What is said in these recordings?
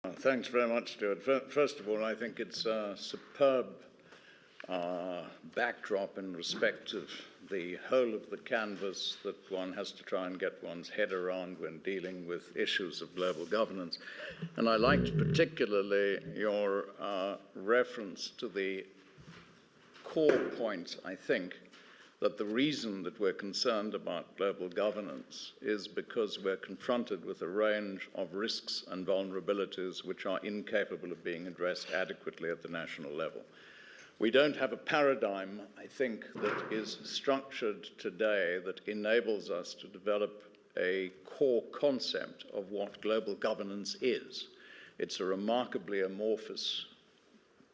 Thanks very much, Stuart. First of all, I think it's a superb backdrop in respect of the whole of the canvas that one has to try and get one's head around when dealing with issues of global governance. And I liked particularly your reference to the core point, I think, that the reason that we're concerned about global governance is because we're confronted with a range of risks and vulnerabilities which are incapable of being addressed adequately at the national level. We don't have a paradigm, I think, that is structured today that enables us to develop a core concept of what global governance is. It's a remarkably amorphous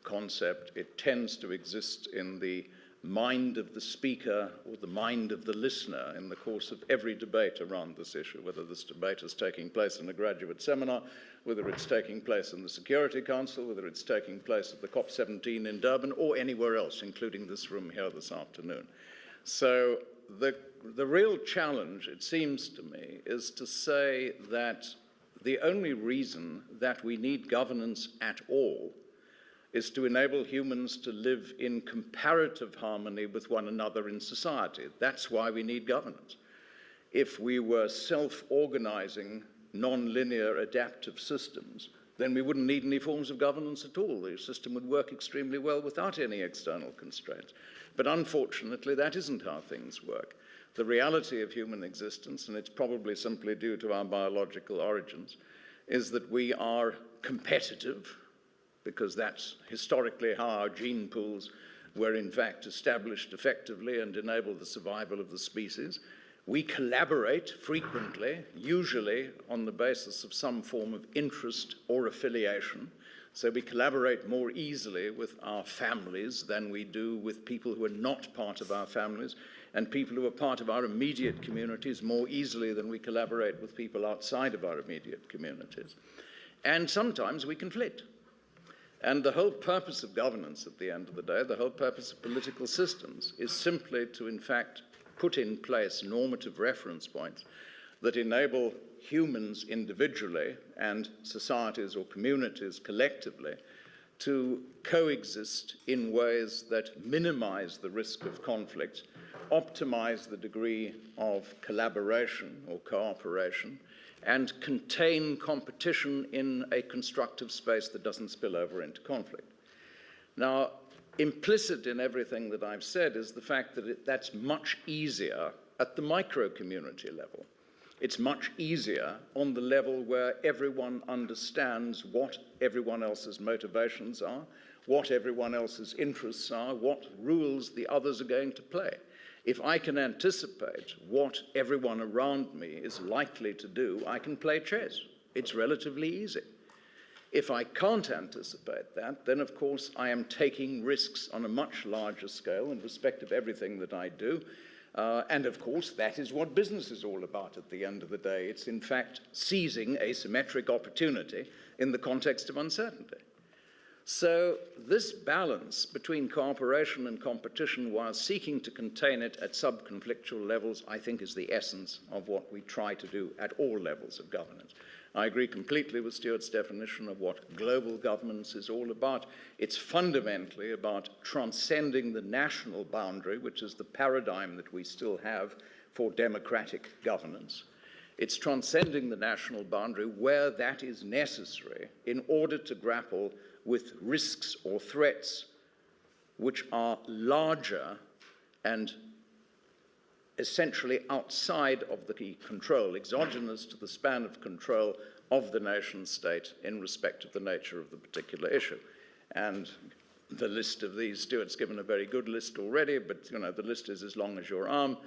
concept. It tends to exist in the mind of the speaker or the mind of the listener in the course of every debate around this issue, whether this debate is taking place in a graduate seminar, whether it's taking place in the Security Council, whether it's taking place at the COP17 in Durban, or anywhere else, including this room here this afternoon. So the real challenge, it seems to me, is to say that the only reason that we need governance at all is to enable humans to live in comparative harmony with one another in society. That's why we need governance. If we were self-organizing, non-linear adaptive systems, then we wouldn't need any forms of governance at all. The system would work extremely well without any external constraints. But unfortunately, that isn't how things work. The reality of human existence, and it's probably simply due to our biological origins, is that we are competitive, because that's historically how our gene pools were in fact established effectively and enabled the survival of the species. We collaborate frequently, usually on the basis of some form of interest or affiliation. So we collaborate more easily with our families than we do with people who are not part of our families, and people who are part of our immediate communities more easily than we collaborate with people outside of our immediate communities. And sometimes we conflict. And the whole purpose of governance at the end of the day, the whole purpose of political systems, is simply to, in fact, put in place normative reference points that enable humans individually and societies or communities collectively to coexist in ways that minimize the risk of conflict, optimize the degree of collaboration or cooperation, and contain competition in a constructive space that doesn't spill over into conflict. Now, implicit in everything that I've said is the fact that that's much easier at the micro-community level. It's much easier on the level where everyone understands what everyone else's motivations are, what everyone else's interests are, what rules the others are going to play. If I can anticipate what everyone around me is likely to do, I can play chess. It's relatively easy. If I can't anticipate that, then of course I am taking risks on a much larger scale in respect of everything that I do. And of course, that is what business is all about at the end of the day. It's in fact seizing asymmetric opportunity in the context of uncertainty. So this balance between cooperation and competition while seeking to contain it at sub-conflictual levels, I think, is the essence of what we try to do at all levels of governance. I agree completely with Stuart's definition of what global governance is all about. It's fundamentally about transcending the national boundary, which is the paradigm that we still have for democratic governance. It's transcending the national boundary where that is necessary in order to grapple with risks or threats which are larger and essentially outside of the control, exogenous to the span of control of the nation state in respect of the nature of the particular issue. And the list of these, Stuart's given a very good list already, but the list is as long as your arm.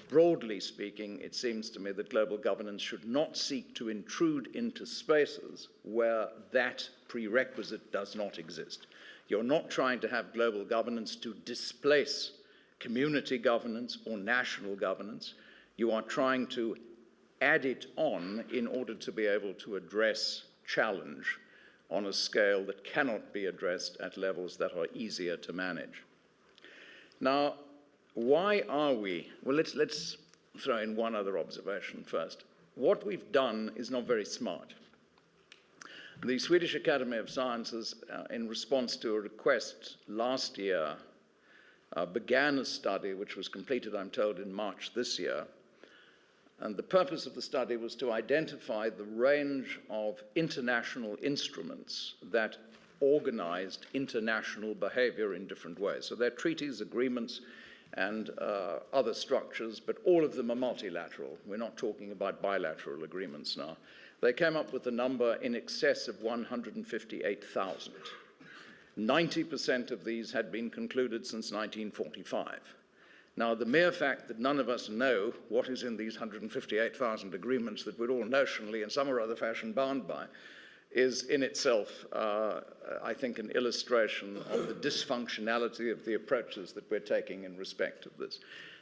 Broadly speaking, it seems to me that global governance should not seek to intrude into spaces where that prerequisite does not exist. You're not trying to have global governance to displace community governance or national governance. You are trying to add it on in order to be able to address challenge on a scale that cannot be addressed at levels that are easier to manage. Now, why are we? Well, let's throw in one other observation first. What we've done is not very smart. The Swedish Academy of Sciences, in response to a request last year, began a study which was completed, I'm told, in March this year. And the purpose of the study was to identify the range of international instruments that organized international behavior in different ways. So they're treaties, agreements, and other structures, but all of them are multilateral. We're not talking about bilateral agreements now. They came up with a number in excess of 158,000. 90% of these had been concluded since 1945. Now, the mere fact that none of us know what is in these 158,000 agreements that we're all notionally in some or other fashion bound by is in itself, I think, an illustration of the dysfunctionality of the approaches that we're taking in respect of this.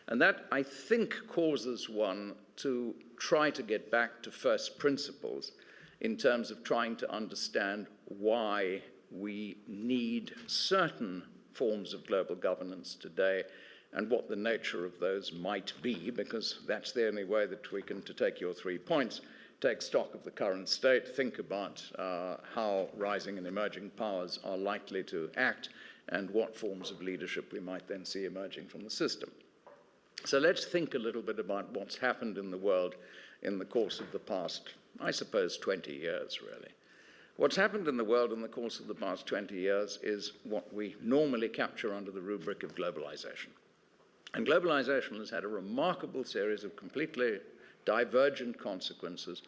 And that, I think, causes one to try to get back to first principles in terms of trying to understand why we need certain forms of global governance today and what the nature of those might be, because that's the only way that we can, to take your 3 points, take stock of the current state, think about how rising and emerging powers are likely to act, and what forms of leadership we might then see emerging from the system. So let's think a little bit about what's happened in the world in the course of the past, I suppose, 20 years, really. What's happened in the world in the course of the past 20 years is what we normally capture under the rubric of globalization. And globalization has had a remarkable series of completely divergent consequences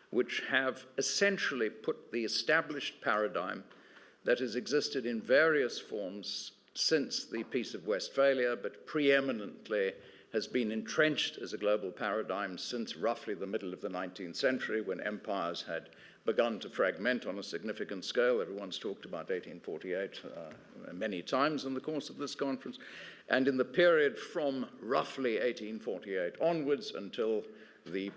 which have essentially put the established paradigm that has existed in various forms since the Peace of Westphalia, but preeminently has been entrenched as a global paradigm since roughly the middle of the 19th century, when empires had begun to fragment on a significant scale. Everyone's talked about 1848 many times in the course of this conference. And in the period from roughly 1848 onwards until the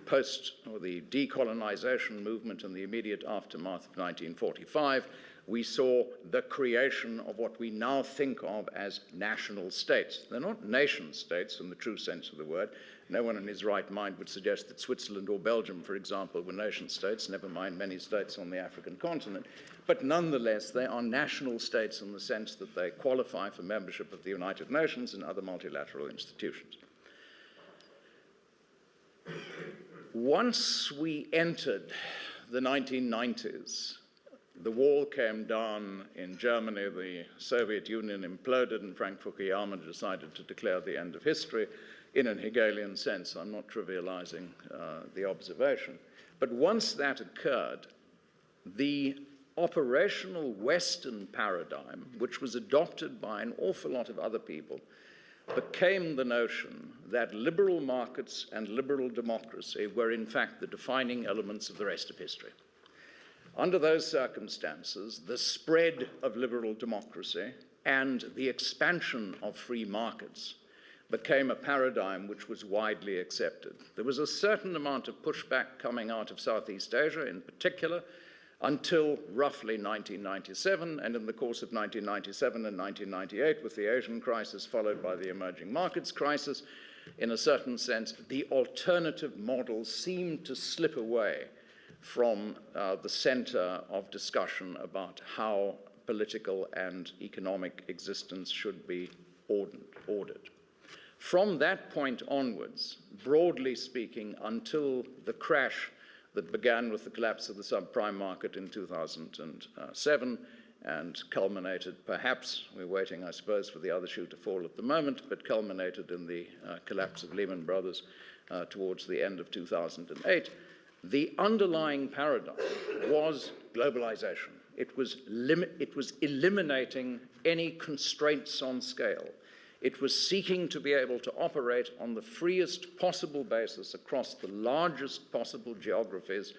the decolonization movement and the immediate aftermath of 1945, we saw the creation of what we now think of as national states. They're not nation states in the true sense of the word. No one in his right mind would suggest that Switzerland or Belgium, for example, were nation states, never mind many states on the African continent. But nonetheless, they are national states in the sense that they qualify for membership of the United Nations and other multilateral institutions. Once we entered the 1990s, the wall came down in Germany, the Soviet Union imploded, and Frank Fukuyama decided to declare the end of history in an Hegelian sense. I'm not trivializing the observation. But once that occurred, the operational Western paradigm, which was adopted by an awful lot of other people, became the notion that liberal markets and liberal democracy were in fact the defining elements of the rest of history. Under those circumstances, the spread of liberal democracy and the expansion of free markets became a paradigm which was widely accepted. There was a certain amount of pushback coming out of Southeast Asia in particular until roughly 1997, and in the course of 1997 and 1998, with the Asian crisis followed by the emerging markets crisis, in a certain sense, the alternative models seemed to slip away from the center of discussion about how political and economic existence should be ordered. From that point onwards, broadly speaking, until the crash that began with the collapse of the subprime market in 2007 and culminated, perhaps, we're waiting, I suppose, for the other shoe to fall at the moment, but culminated in the collapse of Lehman Brothers towards the end of 2008, the underlying paradigm was globalization. It was eliminating any constraints on scale. It was seeking to be able to operate on the freest possible basis across the largest possible geographies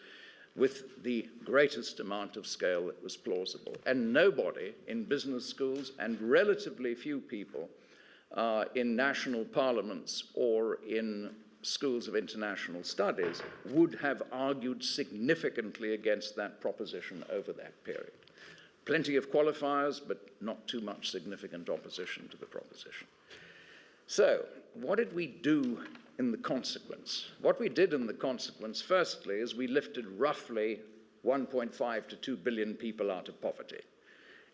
with the greatest amount of scale that was plausible. And nobody in business schools, and relatively few people in national parliaments or in schools of international studies, would have argued significantly against that proposition over that period. Plenty of qualifiers, but not too much significant opposition to the proposition. So, what did we do in the consequence? What we did in the consequence, firstly, is we lifted roughly 1.5 to 2 billion people out of poverty.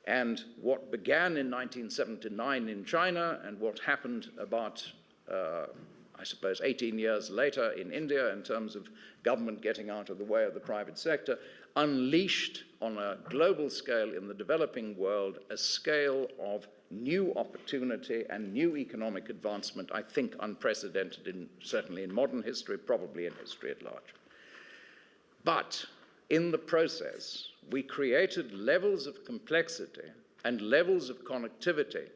And what began in 1979 in China and what happened about, I suppose, 18 years later in India in terms of government getting out of the way of the private sector, unleashed on a global scale in the developing world a scale of new opportunity and new economic advancement, I think unprecedented certainly in modern history, probably in history at large. But in the process, we created levels of complexity and levels of connectivity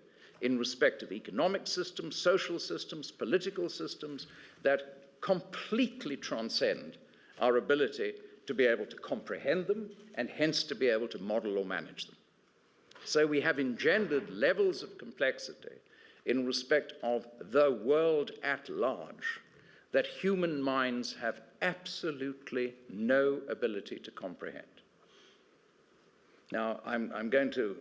in respect of economic systems, social systems, political systems that completely transcend our ability to be able to comprehend them and hence to be able to model or manage them. So we have engendered levels of complexity in respect of the world at large that human minds have absolutely no ability to comprehend. Now, I'm going to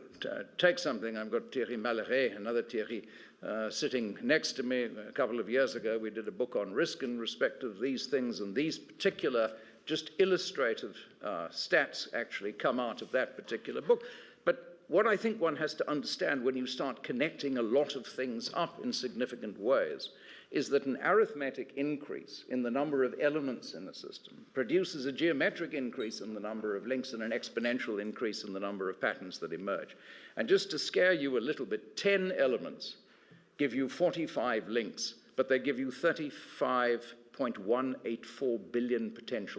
take something. I've got Thierry Maleret, another Thierry, sitting next to me. A couple of years ago, we did a book on risk in respect of these things, and these particular, just illustrative stats actually come out of that particular book. But what I think one has to understand when you start connecting a lot of things up in significant ways is that an arithmetic increase in the number of elements in a system produces a geometric increase in the number of links and an exponential increase in the number of patterns that emerge. And just to scare you a little bit, 10 elements give you 45 links, but they give you 35.184 billion potential